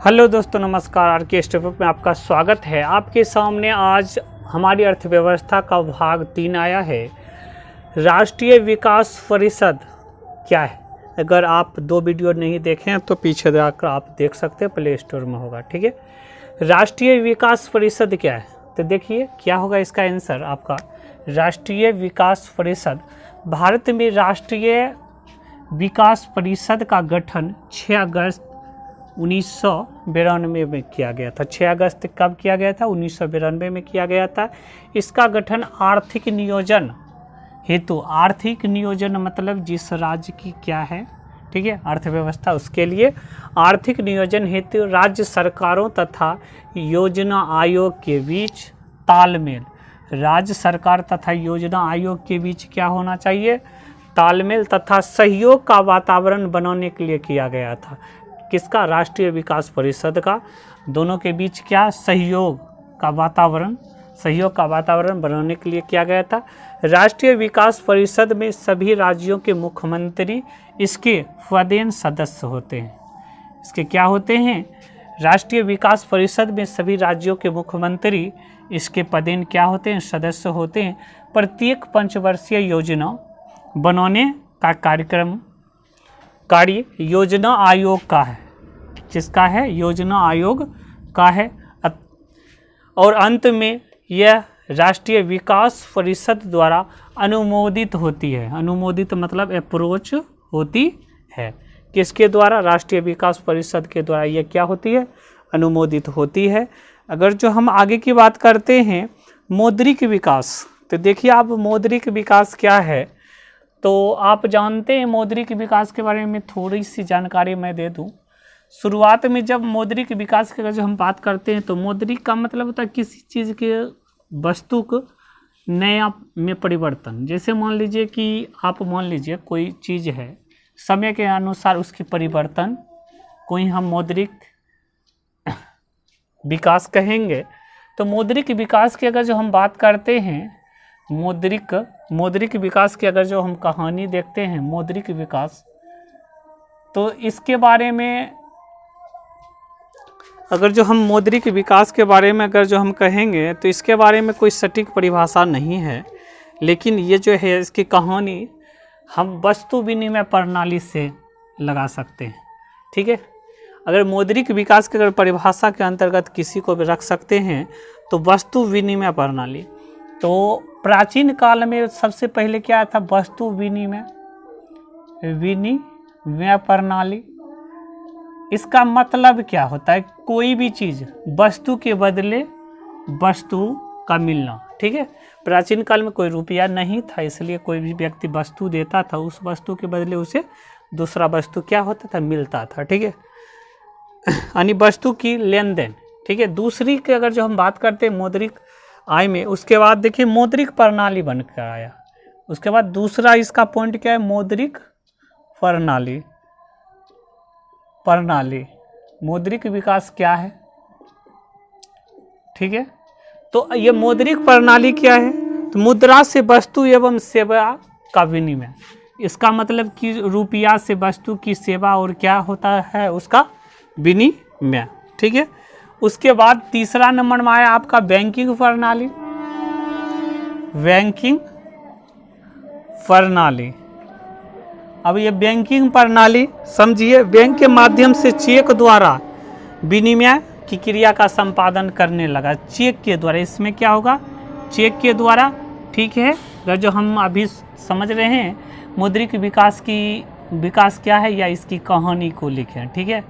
Hello दोस्तों, नमस्कार। Are के स्टेप में आपका स्वागत है। आपके सामने आज हमारी अर्थव्यवस्था का भाग 3 आया है। राष्ट्रीय विकास परिषद क्या है? अगर आप 2 वीडियो नहीं देखें तो पीछे जाकर आप देख सकते हैं, प्ले स्टोर में होगा। ठीक है, राष्ट्रीय विकास परिषद क्या है? तो देखिए क्या होगा इसका आंसर आपका। राष्ट्रीय विकास परिषद, भारत में राष्ट्रीय विकास परिषद का गठन 6 अगस्त 1992 में किया गया था। 6 अगस्त कब किया गया था? 1992 में किया गया था। इसका गठन आर्थिक नियोजन हेतु, आर्थिक नियोजन मतलब जिस राज्य की क्या है, ठीक है, अर्थव्यवस्था, उसके लिए आर्थिक नियोजन हेतु राज्य सरकारों तथा योजना आयोग के बीच तालमेल, राज्य सरकार तथा योजना आयोग के बीच क्या होना चाहिए? तालमेल तथा सहयोग का वातावरण बनाने के लिए किया गया था। किसका? राष्ट्रीय विकास परिषद का। दोनों के बीच क्या? सहयोग का वातावरण बनाने के लिए किया गया था। राष्ट्रीय विकास परिषद में सभी राज्यों के मुख्यमंत्री इसके पदेन सदस्य होते हैं। इसके क्या होते हैं? राष्ट्रीय विकास परिषद में सभी राज्यों के मुख्यमंत्री इसके पदेन क्या होते हैं? सदस्य होते हैं। प्रत्येक पंचवर्षीय योजना बनाने का कार्य योजना आयोग का है। जिसका है? योजना आयोग का है। और अंत में यह राष्ट्रीय विकास परिषद द्वारा अनुमोदित होती है। अनुमोदित मतलब अप्रोच होती है। किसके द्वारा? राष्ट्रीय विकास परिषद के द्वारा यह क्या होती है? अनुमोदित होती है। अगर जो हम आगे की बात करते हैं मौद्रिक विकास, तो देखिए आप मौद्रिक विकास क्या है तो आप जानते हैं। मौद्रिक विकास के बारे में थोड़ी सी जानकारी मैं दे दूं। शुरुआत में जब मौद्रिक विकास की अगर जो हम बात करते हैं तो मौद्रिक का मतलब होता है किसी चीज़ के वस्तु को नया में परिवर्तन। जैसे मान लीजिए कि आप मान लीजिए कोई चीज़ है, समय के अनुसार उसकी परिवर्तन कोई हम मौद्रिक विकास कहेंगे। तो मौद्रिक विकास की अगर जो हम बात करते हैं, मौद्रिक विकास की अगर जो हम कहानी देखते हैं मौद्रिक विकास, तो इसके बारे में अगर जो हम मौद्रिक विकास के बारे में अगर जो हम कहेंगे तो इसके बारे में कोई सटीक परिभाषा नहीं है। लेकिन ये जो है इसकी कहानी हम वस्तु विनिमय प्रणाली से लगा सकते हैं। ठीक है, अगर मौद्रिक विकास की अगर परिभाषा के अंतर्गत किसी को भी रख सकते हैं तो वस्तु विनिमय प्रणाली। तो प्राचीन काल में सबसे पहले क्या था? वस्तु विनिमय प्रणाली। इसका मतलब क्या होता है? कोई भी चीज़ वस्तु के बदले वस्तु का मिलना। ठीक है, प्राचीन काल में कोई रुपया नहीं था, इसलिए कोई भी व्यक्ति वस्तु देता था, उस वस्तु के बदले उसे दूसरा वस्तु क्या होता था? मिलता था। ठीक है, यानी वस्तु की लेन देन। ठीक है, दूसरी की अगर जो हम बात करते हैं मौद्रिक आय में, उसके बाद देखिए मौद्रिक प्रणाली बनकर आया। उसके बाद दूसरा इसका पॉइंट क्या है? मौद्रिक प्रणाली। मौद्रिक विकास क्या है? ठीक है, तो ये मौद्रिक प्रणाली क्या है? तो मुद्रा से वस्तु एवं सेवा का विनिमय। इसका मतलब कि रुपया से वस्तु की सेवा और क्या होता है? उसका विनिमय। ठीक है, उसके बाद तीसरा नंबर में आया आपका बैंकिंग प्रणाली। अब ये बैंकिंग प्रणाली समझिए, बैंक के माध्यम से चेक द्वारा विनिमय की क्रिया का संपादन करने लगा। चेक के द्वारा, इसमें क्या होगा? चेक के द्वारा। ठीक है, अगर जो हम अभी समझ रहे हैं मौद्रिक विकास क्या है या इसकी कहानी को लिखें। ठीक है,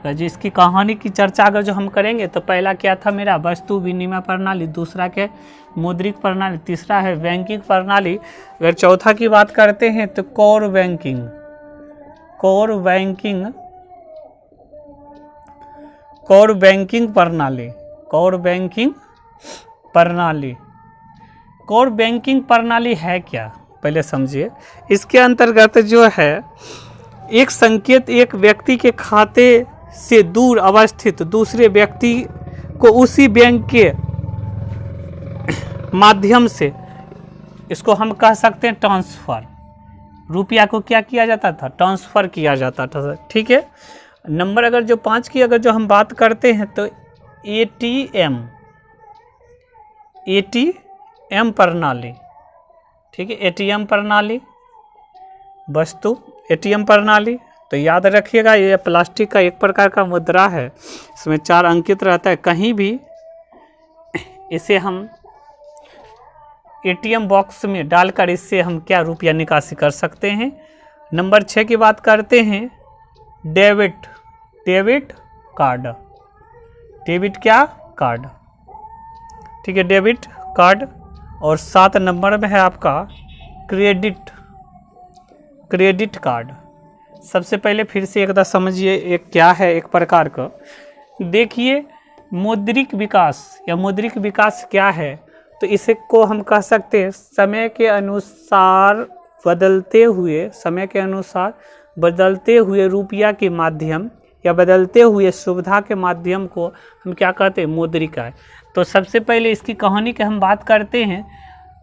तो जो इसकी कहानी की चर्चा अगर जो हम करेंगे तो पहला क्या था मेरा? वस्तु विनिमय प्रणाली। दूसरा क्या? मौद्रिक प्रणाली। तीसरा है बैंकिंग प्रणाली। अगर चौथा की बात करते हैं तो कोर बैंकिंग प्रणाली। कोर बैंकिंग प्रणाली है क्या? पहले समझिए। इसके अंतर्गत जो है एक संकेत एक व्यक्ति के खाते से दूर अवस्थित दूसरे व्यक्ति को उसी बैंक के माध्यम से, इसको हम कह सकते हैं ट्रांसफ़र। रुपया को क्या किया जाता था? ट्रांसफ़र किया जाता था। ठीक है, नंबर अगर जो 5 की अगर जो हम बात करते हैं तो एटीएम प्रणाली, ठीक है, एटीएम प्रणाली वस्तु, एटीएम प्रणाली। तो याद रखिएगा ये प्लास्टिक का एक प्रकार का मुद्रा है, इसमें 4 अंकित रहता है। कहीं भी इसे हम एटीएम बॉक्स में डालकर इससे हम क्या रुपया निकासी कर सकते हैं। नंबर 6 की बात करते हैं, डेबिट कार्ड, डेबिट क्या कार्ड, ठीक है, डेबिट कार्ड। और 7 नंबर में है आपका क्रेडिट कार्ड। सबसे पहले फिर से एक बार समझिए एक क्या है, एक प्रकार का देखिए मौद्रिक विकास या मौद्रिक विकास क्या है। तो इसे को हम कह सकते हैं समय के अनुसार बदलते हुए रुपया के माध्यम या बदलते हुए सुविधा के माध्यम को हम क्या कहते हैं, मौद्रिका है। तो सबसे पहले इसकी कहानी की हम बात करते हैं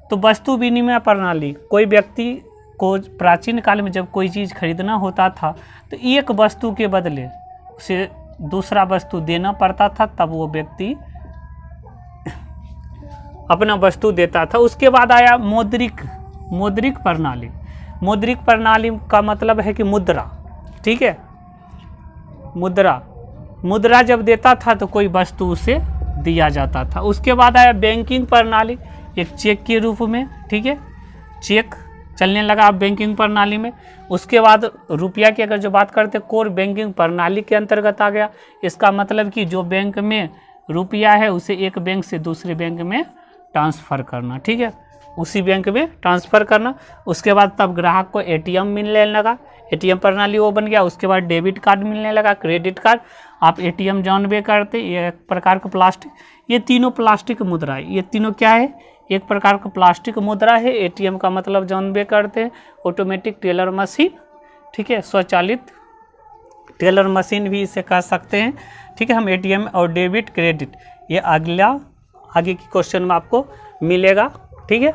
तो वस्तु विनिमय प्रणाली, कोई व्यक्ति को प्राचीन काल में जब कोई चीज़ खरीदना होता था तो एक वस्तु के बदले उसे दूसरा वस्तु देना पड़ता था, तब वो व्यक्ति अपना वस्तु देता था। उसके बाद आया मौद्रिक प्रणाली। मौद्रिक प्रणाली का मतलब है कि मुद्रा, ठीक है, मुद्रा जब देता था तो कोई वस्तु उसे दिया जाता था। उसके बाद आया बैंकिंग प्रणाली, एक चेक के रूप में, ठीक है, चेक चलने लगा बैंकिंग प्रणाली में। उसके बाद रुपया की अगर जो बात करते कोर बैंकिंग प्रणाली के अंतर्गत आ गया। इसका मतलब कि जो बैंक में रुपया है उसे एक बैंक से दूसरे बैंक में ट्रांसफ़र करना, ठीक है, उसी बैंक में ट्रांसफ़र करना। उसके बाद तब ग्राहक को एटीएम मिलने लगा, एटीएम प्रणाली वो बन गया। उसके बाद डेबिट कार्ड मिलने लगा, क्रेडिट कार्ड। आप एटीएम जानबे करते, ये एक प्रकार का प्लास्टिक, ये तीनों प्लास्टिक मुद्रा है। ये तीनों क्या है, एक प्रकार का प्लास्टिक मुद्रा है। एटीएम का मतलब जानबे करते हैं, ऑटोमेटिक टेलर मशीन, ठीक है, स्वचालित टेलर मशीन भी इसे कह सकते हैं, ठीक है। हम एटीएम और डेबिट क्रेडिट ये आगे की क्वेश्चन में आपको मिलेगा, ठीक है।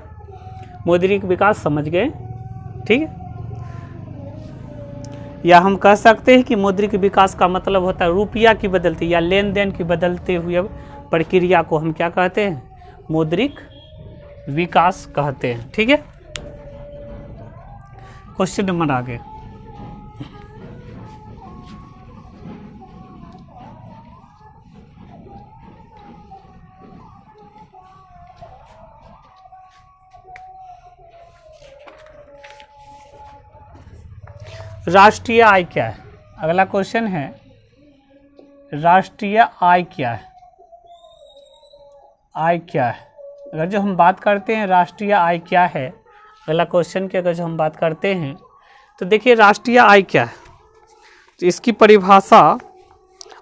मौद्रिक विकास समझ गए, ठीक है। या हम कह सकते हैं कि मौद्रिक विकास का मतलब होता है रुपया की बदलती या लेन देन की बदलते हुए प्रक्रिया को हम क्या कहते हैं, मौद्रिक विकास कहते हैं, ठीक है। क्वेश्चन नंबर आगे, राष्ट्रीय आय क्या है। अगला क्वेश्चन है राष्ट्रीय आय क्या है। आय क्या है, अगर जो हम बात करते हैं राष्ट्रीय आय क्या है, अगला क्वेश्चन की अगर जो हम बात करते हैं तो देखिए राष्ट्रीय आय क्या है। तो इसकी परिभाषा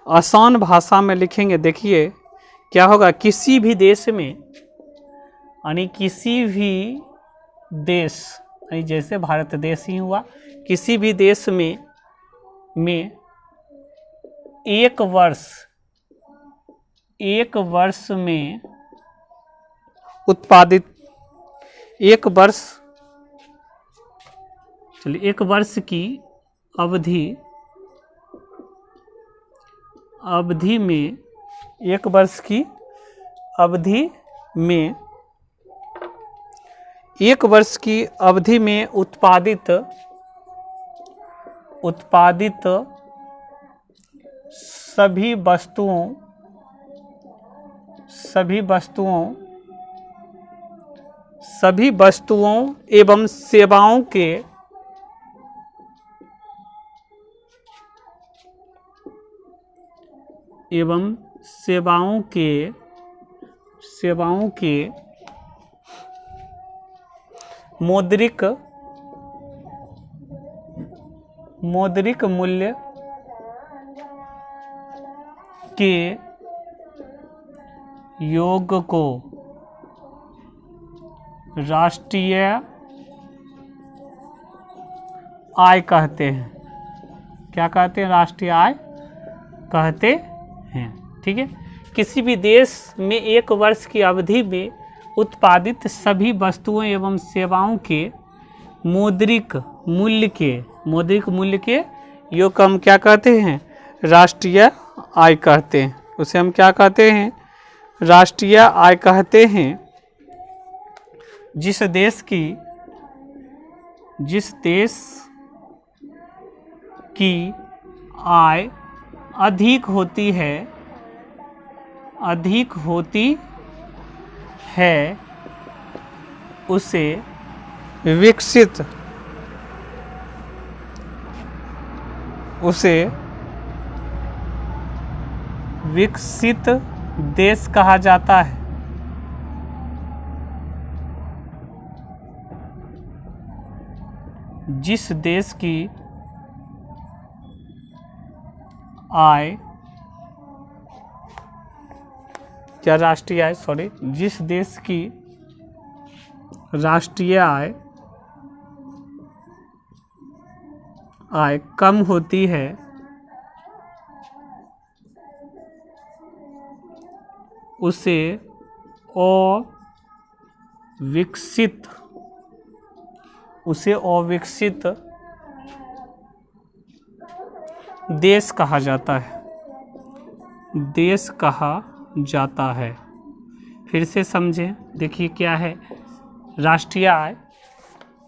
आसान भाषा में लिखेंगे। देखिए क्या होगा, किसी भी देश में यानी किसी भी देश यानी जैसे भारत देश ही हुआ, किसी भी देश में एक वर्ष में उत्पादित एक वर्ष की अवधि में एक वर्ष की अवधि में एक वर्ष की अवधि में उत्पादित सभी वस्तुओं एवं सेवाओं के मौद्रिक मूल्य के योग को राष्ट्रीय आय कहते हैं। क्या कहते हैं, राष्ट्रीय आय कहते हैं, ठीक है। किसी भी देश में एक वर्ष की अवधि में उत्पादित सभी वस्तुओं एवं सेवाओं के मौद्रिक मूल्य के योग को हम क्या कहते हैं, राष्ट्रीय आय कहते हैं। उसे हम क्या कहते हैं? राष्ट्रीय आय कहते हैं। जिस देश की आय अधिक होती है उसे विकसित देश कहा जाता है। जिस देश की आय जिस देश की राष्ट्रीय आय कम होती है उसे अविकसित देश कहा जाता है। फिर से समझें, देखिए क्या है राष्ट्रीय आय।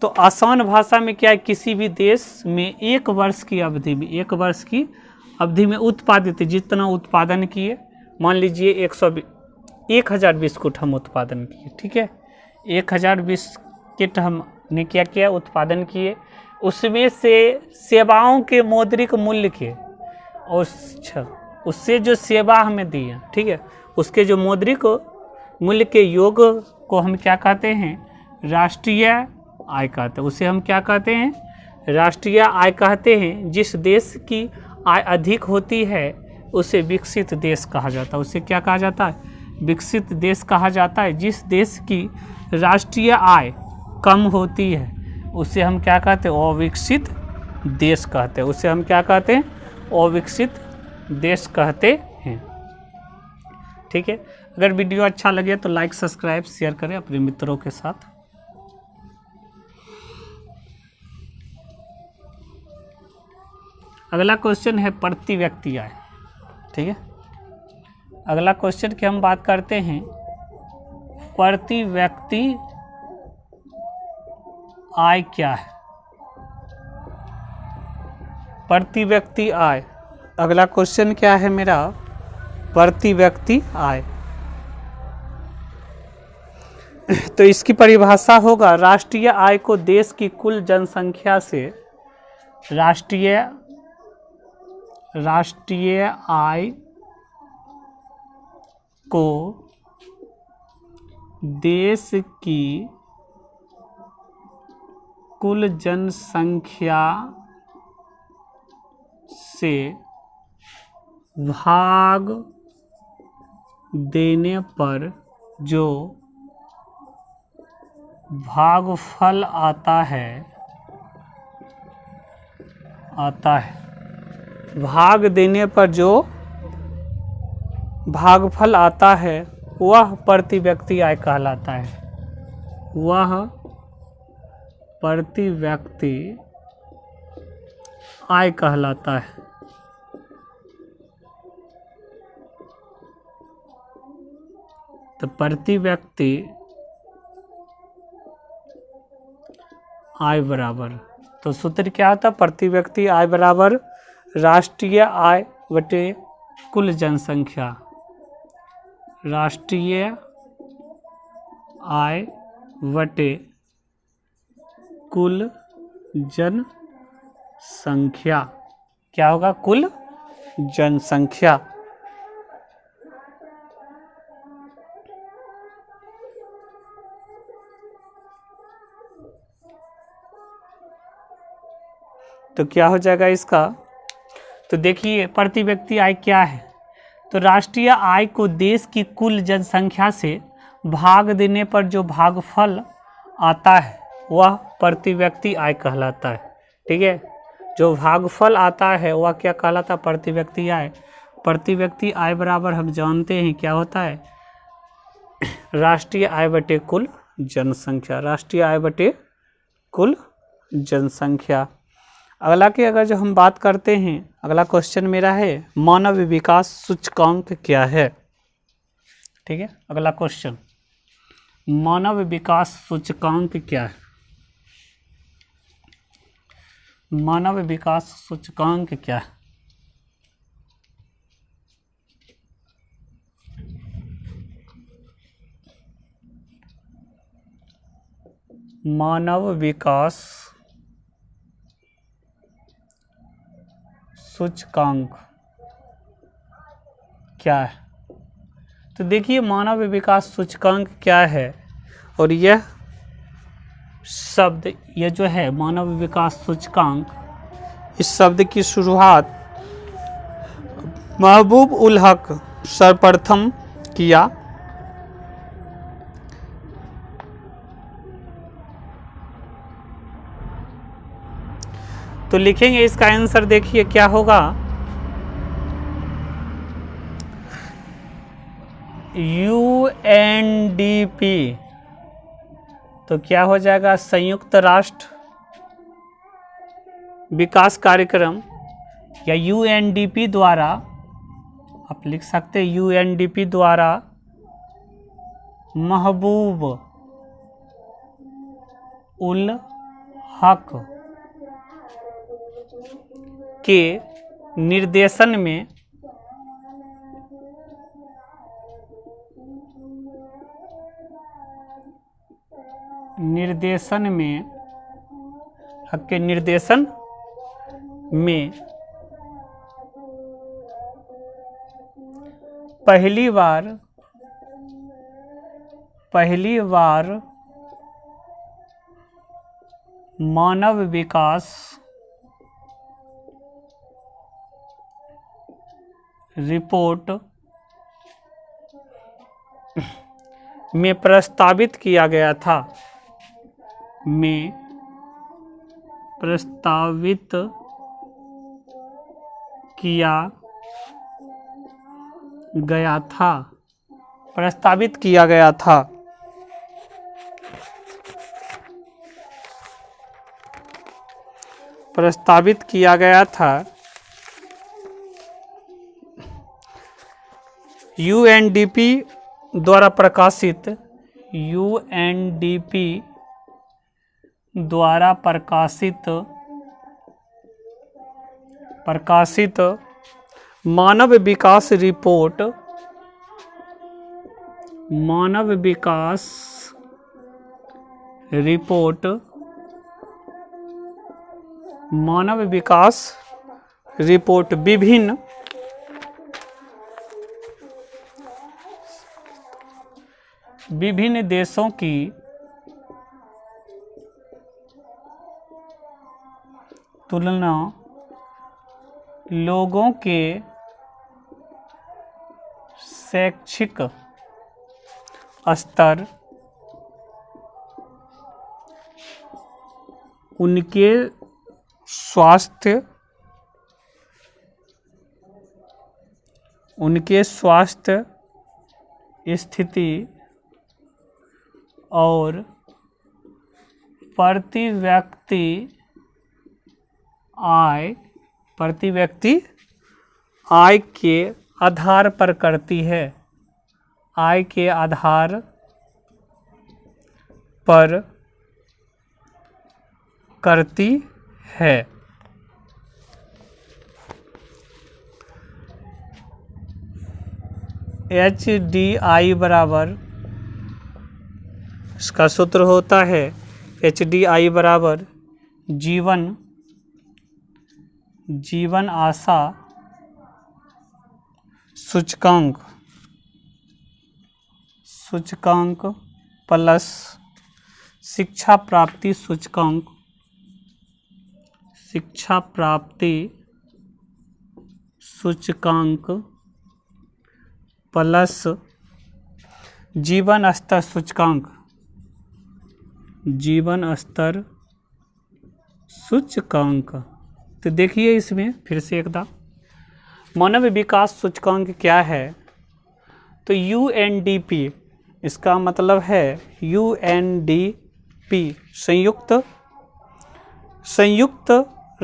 तो आसान भाषा में क्या है, किसी भी देश में एक वर्ष की अवधि में उत्पादित जितना उत्पादन किए, मान लीजिए 1000 बिस्कुट हम उत्पादन किए, ठीक है, 1000 बिस्किट हमने क्या किया, उत्पादन किए। उसमें से सेवाओं के मौद्रिक मूल्य के और उससे जो सेवा हमें दी है, ठीक है, उसके जो मौद्रिक मूल्य के योग को हम क्या कहते हैं? राष्ट्रीय आय कहते हैं। उसे हम क्या कहते हैं? राष्ट्रीय आय कहते हैं। जिस देश की आय अधिक होती है उसे विकसित देश कहा जाता है। उसे क्या कहा जाता है? विकसित देश कहा जाता है। जिस देश की राष्ट्रीय आय कम होती है उसे हम क्या कहते हैं? अविकसित देश कहते हैं। उसे हम क्या कहते हैं? अविकसित देश कहते हैं। ठीक है, अगर वीडियो अच्छा लगे तो लाइक सब्सक्राइब शेयर करें अपने मित्रों के साथ। अगला क्वेश्चन है प्रति व्यक्ति आय। ठीक है, अगला क्वेश्चन की हम बात करते हैं प्रति व्यक्ति आय क्या है? प्रति व्यक्ति आय, अगला क्वेश्चन क्या है मेरा? प्रति व्यक्ति आय। तो इसकी परिभाषा होगा राष्ट्रीय आय को देश की कुल जनसंख्या से राष्ट्रीय आय को देश की कुल जनसंख्या से भाग देने पर जो भागफल आता है भाग देने पर जो भागफल आता है वह प्रति व्यक्ति आय कहलाता है। वह प्रति व्यक्ति आय कहलाता है। तो प्रति व्यक्ति आय बराबर, तो सूत्र क्या होता है? प्रति व्यक्ति आय बराबर राष्ट्रीय आय बटे कुल जनसंख्या। राष्ट्रीय आय बटे कुल जनसंख्या। क्या होगा? कुल जनसंख्या। तो क्या हो जाएगा इसका? तो देखिए प्रति व्यक्ति आय क्या है? तो राष्ट्रीय आय को देश की कुल जनसंख्या से भाग देने पर जो भागफल आता है वह प्रति व्यक्ति आय कहलाता है। ठीक है, जो भागफल आता है वह क्या कहलाता है? प्रति व्यक्ति आय। प्रति व्यक्ति आय बराबर हम जानते हैं क्या होता है? राष्ट्रीय आय बटे कुल जनसंख्या। राष्ट्रीय आय बटे कुल जनसंख्या। अगला की अगर जो हम बात करते हैं, अगला क्वेश्चन मेरा है मानव विकास सूचकांक क्या है। ठीक है, अगला क्वेश्चन मानव विकास सूचकांक क्या है। मानव विकास सूचकांक क्या है। मानव विकास सूचकांक क्या है। तो देखिए मानव विकास सूचकांक क्या है, और यह शब्द, यह जो है मानव विकास सूचकांक, इस शब्द की शुरुआत महबूब उल हक सर्वप्रथम किया। तो लिखेंगे इसका आंसर, देखिए क्या होगा, UNDP। तो क्या हो जाएगा, संयुक्त राष्ट्र विकास कार्यक्रम, या UNDP द्वारा, आप लिख सकते हैं UNDP द्वारा महबूब उल हक के निर्देशन में हक के निर्देशन में पहली बार मानव विकास रिपोर्ट में प्रस्तावित किया गया था। प्रस्तावित किया गया था। प्रस्तावित किया गया था। प्रस्तावित किया गया था। UNDP द्वारा प्रकाशित, UNDP द्वारा प्रकाशित मानव विकास रिपोर्ट, विभिन्न देशों की तुलना लोगों के शैक्षिक स्तर, उनके स्वास्थ्य स्थिति और प्रति व्यक्ति आय के आधार पर करती है। आय के आधार पर करती है। HDI बराबर, इसका सूत्र होता है HDI बराबर जीवन आशा सूचकांक प्लस शिक्षा प्राप्ति सूचकांक प्लस जीवन स्तर सूचकांक। तो देखिए इसमें फिर से एकदम मानव विकास सूचकांक क्या है। तो UNDP, इसका मतलब है UNDP संयुक्त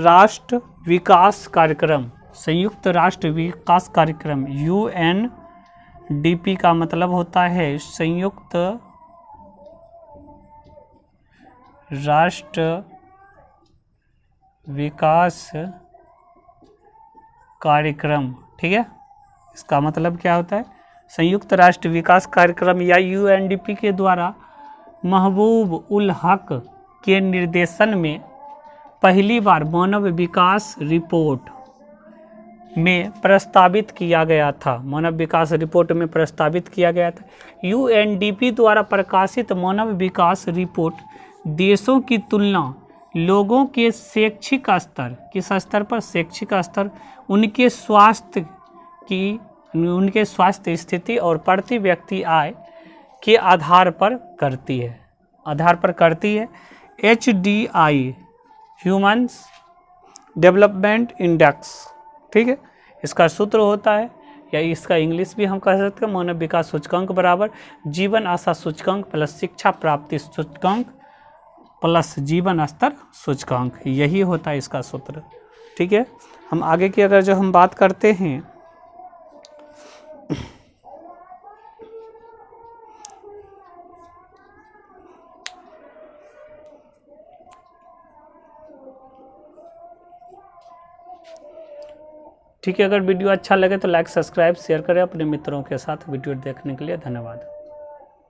राष्ट्र विकास कार्यक्रम, संयुक्त राष्ट्र विकास कार्यक्रम UNDP का मतलब होता है संयुक्त राष्ट्र विकास कार्यक्रम। ठीक है, इसका मतलब क्या होता है? संयुक्त राष्ट्र विकास कार्यक्रम या UNDP के द्वारा महबूब उल हक के निर्देशन में पहली बार मानव विकास रिपोर्ट में प्रस्तावित किया गया था। मानव विकास रिपोर्ट में प्रस्तावित किया गया था। UNDP द्वारा प्रकाशित मानव विकास रिपोर्ट देशों की तुलना, लोगों के शैक्षिक स्तर, किस स्तर पर? शैक्षिक स्तर, उनके स्वास्थ्य स्थिति और प्रति व्यक्ति आय के आधार पर करती है। HDI ह्यूमन्स डेवलपमेंट इंडेक्स, ठीक है, इसका सूत्र होता है, या इसका इंग्लिश भी हम कह सकते हैं, मानव विकास सूचकांक बराबर जीवन आशा सूचकांक प्लस शिक्षा प्राप्ति सूचकांक प्लस जीवन स्तर सूचकांक, यही होता है इसका सूत्र। ठीक है, हम आगे की अगर जो हम बात करते हैं ठीक है, अगर वीडियो अच्छा लगे तो लाइक सब्सक्राइब शेयर करें अपने मित्रों के साथ। वीडियो देखने के लिए धन्यवाद।